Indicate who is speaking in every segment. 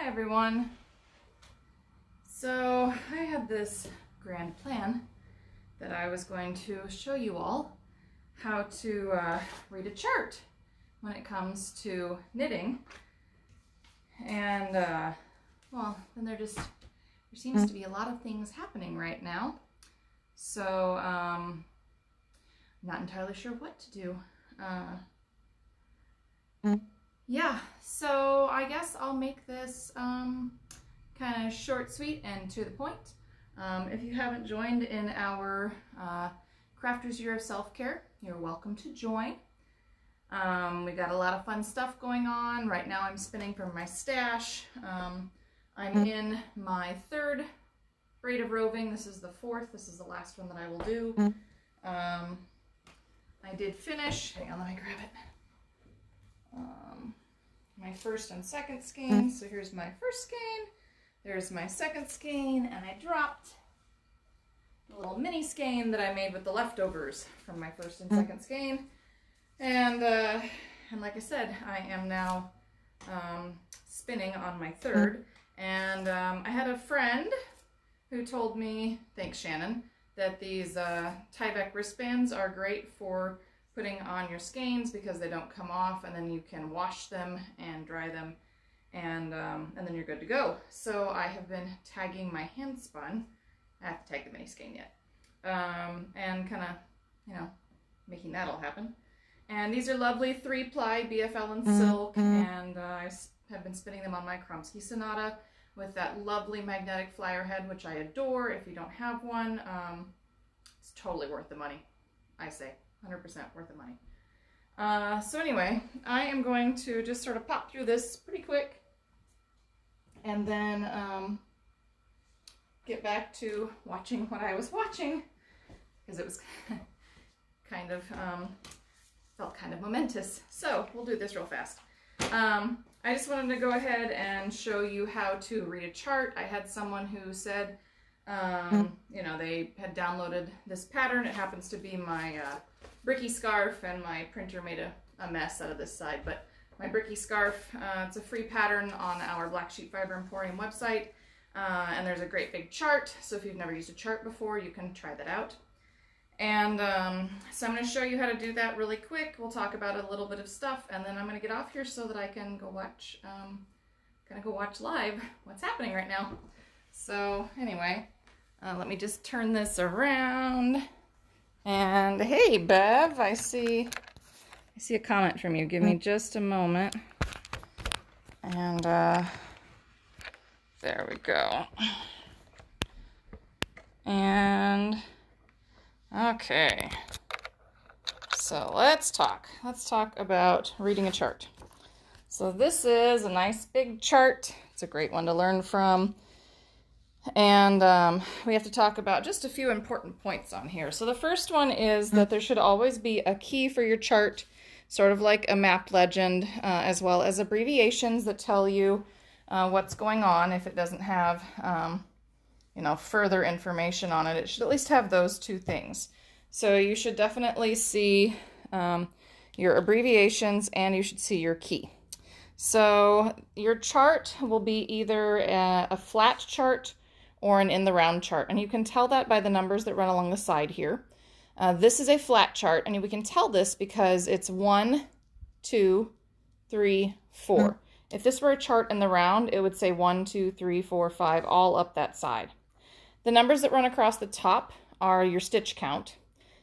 Speaker 1: everyone. So I had this grand plan that I was going to show you all how to read a chart when it comes to knitting. And well, then there seems to be a lot of things happening right now. So I'm not entirely sure what to do. Yeah, so I guess I'll make this kind of short, sweet, and to the point. If you haven't joined in our Crafters Year of Self-Care, you're welcome to join. We got a lot of fun stuff going on. Right now I'm spinning from my stash. I'm in my third braid of roving. This is the fourth. This is the last one that I will do. I did finish. Hang on, let me grab it. My first and second skein. So here's my first skein. There's my second skein, and I dropped the little mini skein that I made with the leftovers from my first and second skein. And like I said, I am now spinning on my third. And I had a friend who told me, thanks Shannon, that these Tyvek wristbands are great for putting on your skeins because they don't come off, and then you can wash them and dry them, and then you're good to go. So I have been tagging my hand spun. I have to tag the mini skein yet, and kind of, you know, making that all happen. And these are lovely 3-ply BFL and silk, and I have been spinning them on my Kromsky Sonata with that lovely magnetic flyer head, which I adore. If you don't have one, it's totally worth the money, I say. 100% worth the money. So anyway, I am going to just sort of pop through this pretty quick and then get back to watching what I was watching, because it was kind of, felt kind of momentous. So we'll do this real fast. I just wanted to go ahead and show you how to read a chart. I had someone who said, you know, they had downloaded this pattern. It happens to be my Bricky scarf, and my printer made a mess out of this side, but my Bricky scarf, it's a free pattern on our Black Sheep Fiber Emporium website, and there's a great big chart, so if you've never used a chart before, you can try that out. And so I'm going to show you how to do that really quick. We'll talk about a little bit of stuff, and then I'm going to get off here so that I can go watch, live what's happening right now. So anyway, let me just turn this around. And hey, Bev, I see a comment from you. Give me just a moment. And there we go. And okay. So let's talk. Let's talk about reading a chart. So this is a nice big chart. It's a great one to learn from. And we have to talk about just a few important points on here. So the first one is that there should always be a key for your chart, sort of like a map legend, as well as abbreviations that tell you what's going on. If it doesn't have, you know, further information on it, it should at least have those two things. So you should definitely see your abbreviations, and you should see your key. So your chart will be either a flat chart or an in the round chart, and you can tell that by the numbers that run along the side here. This is a flat chart, and we can tell this because it's 1, 2, 3, 4. If this were a chart in the round, it would say 1, 2, 3, 4, 5, all up that side. The numbers that run across the top are your stitch count.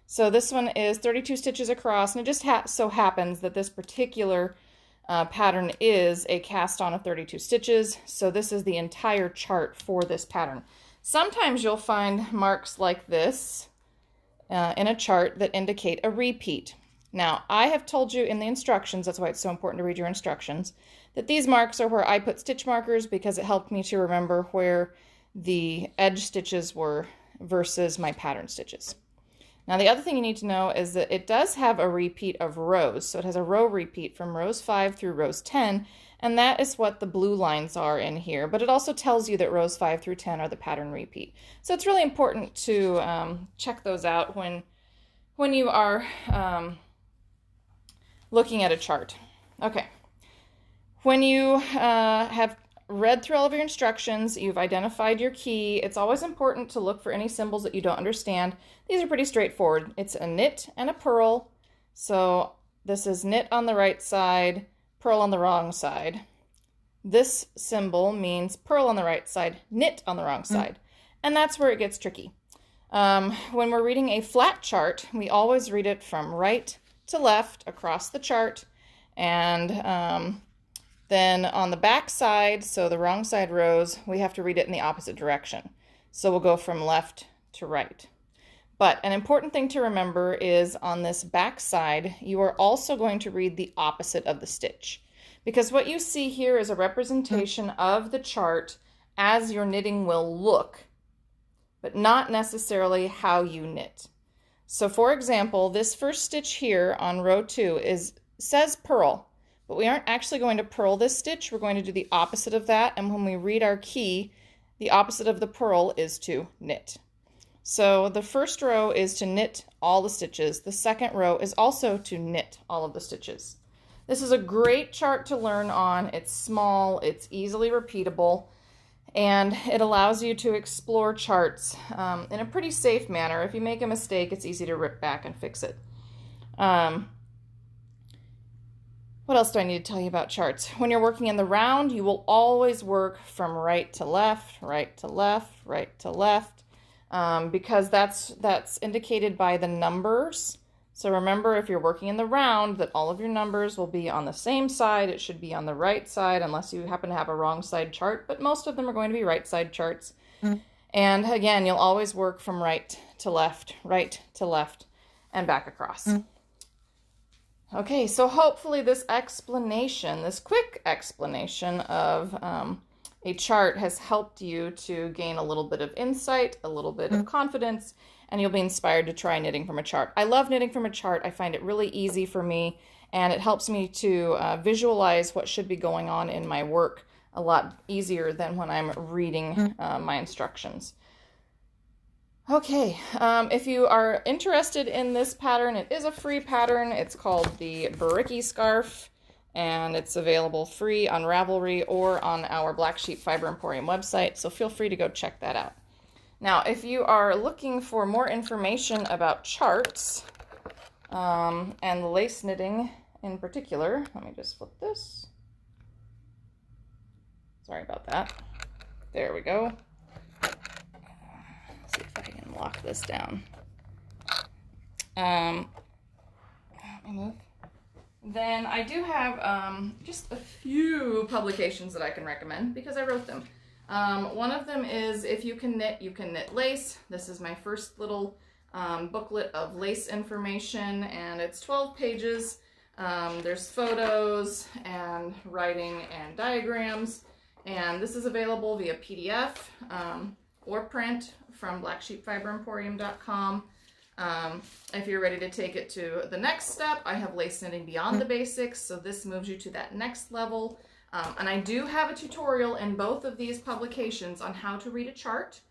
Speaker 1: So this one is 32 stitches across, and it just so happens that this particular pattern is a cast on of 32 stitches, so this is the entire chart for this pattern. Sometimes you'll find marks like this in a chart that indicate a repeat. Now, I have told you in the instructions, that's why it's so important to read your instructions, that these marks are where I put stitch markers because it helped me to remember where the edge stitches were versus my pattern stitches. Now, the other thing you need to know is that it does have a repeat of rows. So it has a row repeat from rows 5 through rows 10, and that is what the blue lines are in here. But it also tells you that rows 5 through 10 are the pattern repeat. So it's really important to check those out when you are looking at a chart. Okay. When you have read through all of your instructions, you've identified your key. It's always important to look for any symbols that you don't understand. These are pretty straightforward. It's a knit and a purl. So this is knit on the right side, purl on the wrong side. This symbol means purl on the right side, knit on the wrong side. And that's where it gets tricky. When we're reading a flat chart, we always read it from right to left across the chart. And then on the back side, so the wrong side rows, we have to read it in the opposite direction. So we'll go from left to right. But an important thing to remember is on this back side, you are also going to read the opposite of the stitch. Because what you see here is a representation of the chart as your knitting will look, but not necessarily how you knit. So for example, this first stitch here on row 2 says purl, but we aren't actually going to purl this stitch. We're going to do the opposite of that, and when we read our key, the opposite of the purl is to knit. So the first row is to knit all the stitches. The second row is also to knit all of the stitches. This is a great chart to learn on. It's small, it's easily repeatable, and it allows you to explore charts in a pretty safe manner. If you make a mistake, it's easy to rip back and fix it. What else do I need to tell you about charts? When you're working in the round, you will always work from right to left, right to left, right to left, because that's indicated by the numbers. So remember, if you're working in the round, that all of your numbers will be on the same side. It should be on the right side, unless you happen to have a wrong side chart, but most of them are going to be right side charts. And again, you'll always work from right to left, and back across. Okay, so hopefully this explanation, this quick explanation of a chart has helped you to gain a little bit of insight, a little bit of confidence, and you'll be inspired to try knitting from a chart. I love knitting from a chart. I find it really easy for me, and it helps me to visualize what should be going on in my work a lot easier than when I'm reading my instructions. Okay, if you are interested in this pattern, it is a free pattern. It's called the Bariki Scarf, and it's available free on Ravelry or on our Black Sheep Fiber Emporium website, so feel free to go check that out. Now, if you are looking for more information about charts and lace knitting in particular, let me just flip this. Sorry about that. There we go. Let's see if I can lock this down. Let me move. Then I do have just a few publications that I can recommend because I wrote them. One of them is If You Can Knit Lace. This is my first little booklet of lace information, and it's 12 pages. There's photos and writing and diagrams, and this is available via PDF or print from blacksheepfiberemporium.com. If you're ready to take it to the next step, I have Lace Knitting Beyond the Basics, so this moves you to that next level. And I do have a tutorial in both of these publications on how to read a chart.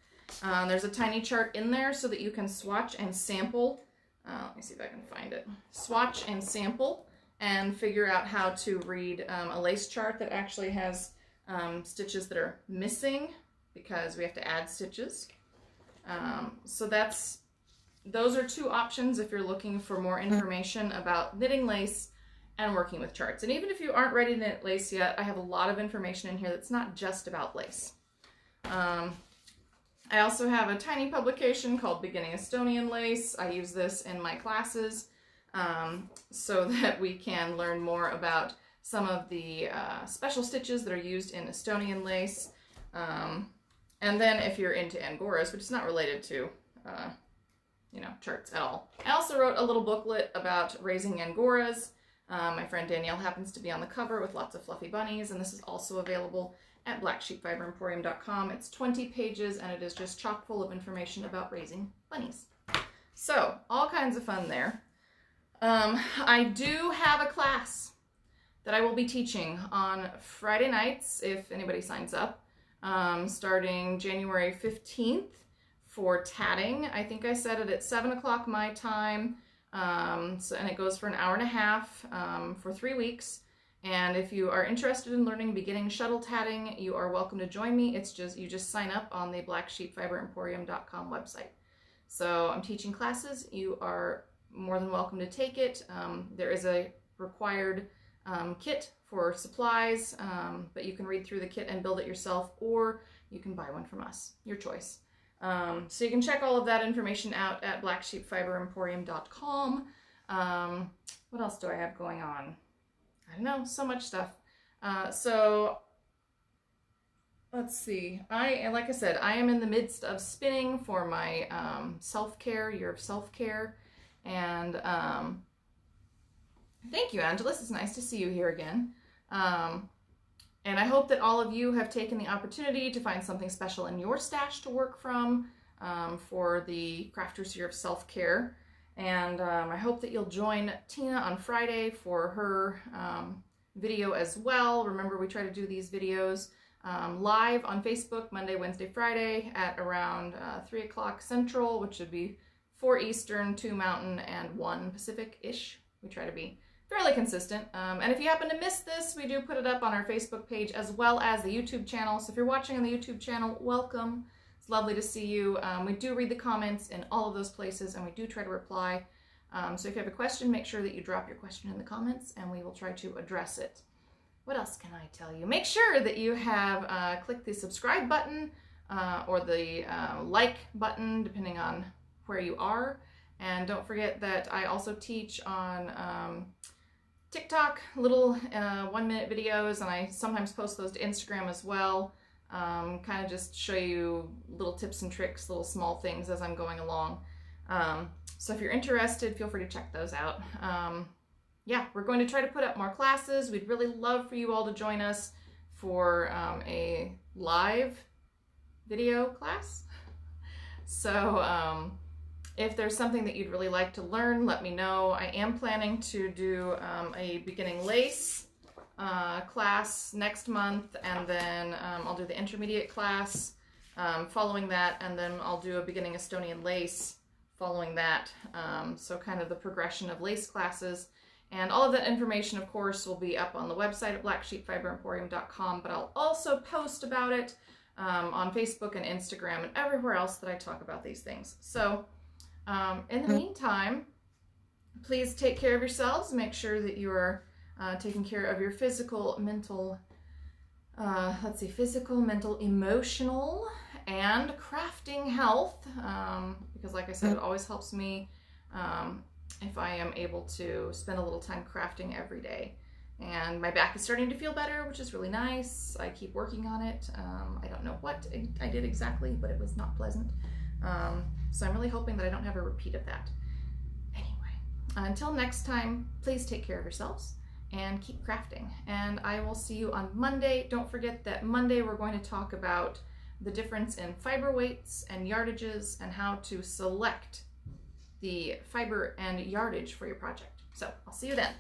Speaker 1: There's a tiny chart in there so that you can swatch and sample. Let me see if I can find it. Swatch and sample and figure out how to read a lace chart that actually has stitches that are missing because we have to add stitches. So those are two options if you're looking for more information about knitting lace and working with charts. And even if you aren't ready to knit lace yet, I have a lot of information in here that's not just about lace. I also have a tiny publication called Beginning Estonian Lace. I use this in my classes so that we can learn more about some of the special stitches that are used in Estonian lace. And then if you're into Angoras, which is not related to charts at all. I also wrote a little booklet about raising Angoras. My friend Danielle happens to be on the cover with lots of fluffy bunnies, and this is also available at blacksheepfiberemporium.com. It's 20 pages, and it is just chock full of information about raising bunnies. So, all kinds of fun there. I do have a class that I will be teaching on Friday nights, if anybody signs up, starting January 15th for tatting. I think I set it at 7 o'clock my time. And it goes for an hour and a half for 3 weeks. And if you are interested in learning beginning shuttle tatting, you are welcome to join me. It's just, you just sign up on the blacksheepfiberemporium.com website. So I'm teaching classes. You are more than welcome to take it. There is a required kit for supplies, but you can read through the kit and build it yourself, or you can buy one from us, your choice. So you can check all of that information out at blacksheepfiberemporium.com. What else do I have going on? I don't know, so much stuff. So let's see. Like I said, I am in the midst of spinning for my self-care, year of self-care. And thank you, Angeles. It's nice to see you here again. And I hope that all of you have taken the opportunity to find something special in your stash to work from for the Crafters Year of Self-Care. And I hope that you'll join Tina on Friday for her video as well. Remember, we try to do these videos live on Facebook Monday, Wednesday, Friday at around 3 o'clock Central, which would be 4 Eastern, 2 Mountain, and 1 Pacific-ish. We try to be fairly consistent. And if you happen to miss this, we do put it up on our Facebook page as well as the YouTube channel. So if you're watching on the YouTube channel, welcome. It's lovely to see you. We do read the comments in all of those places, and we do try to reply. So if you have a question, make sure that you drop your question in the comments, and we will try to address it. What else can I tell you? Make sure that you have clicked the subscribe button or the like button, depending on where you are. And don't forget that I also teach on TikTok, little 1-minute videos, and I sometimes post those to Instagram as well. Kind of just show you little tips and tricks, little small things as I'm going along. So if you're interested, feel free to check those out. Yeah, we're going to try to put up more classes. We'd really love for you all to join us for a live video class. So if there's something that you'd really like to learn, let me know. I am planning to do a beginning lace class next month, and then I'll do the intermediate class following that, and then I'll do a beginning Estonian lace following that. So kind of the progression of lace classes. And all of that information, of course, will be up on the website at blacksheepfiberemporium.com, but I'll also post about it on Facebook and Instagram and everywhere else that I talk about these things. So in the meantime, please take care of yourselves. Make sure that you are taking care of your physical, mental, physical, mental, emotional, and crafting health. Because like I said, it always helps me if I am able to spend a little time crafting every day. And my back is starting to feel better, which is really nice. I keep working on it. I don't know what I did exactly, but it was not pleasant. So I'm really hoping that I don't have a repeat of that. Anyway, until next time, please take care of yourselves and keep crafting. And I will see you on Monday. Don't forget that Monday we're going to talk about the difference in fiber weights and yardages and how to select the fiber and yardage for your project. So I'll see you then.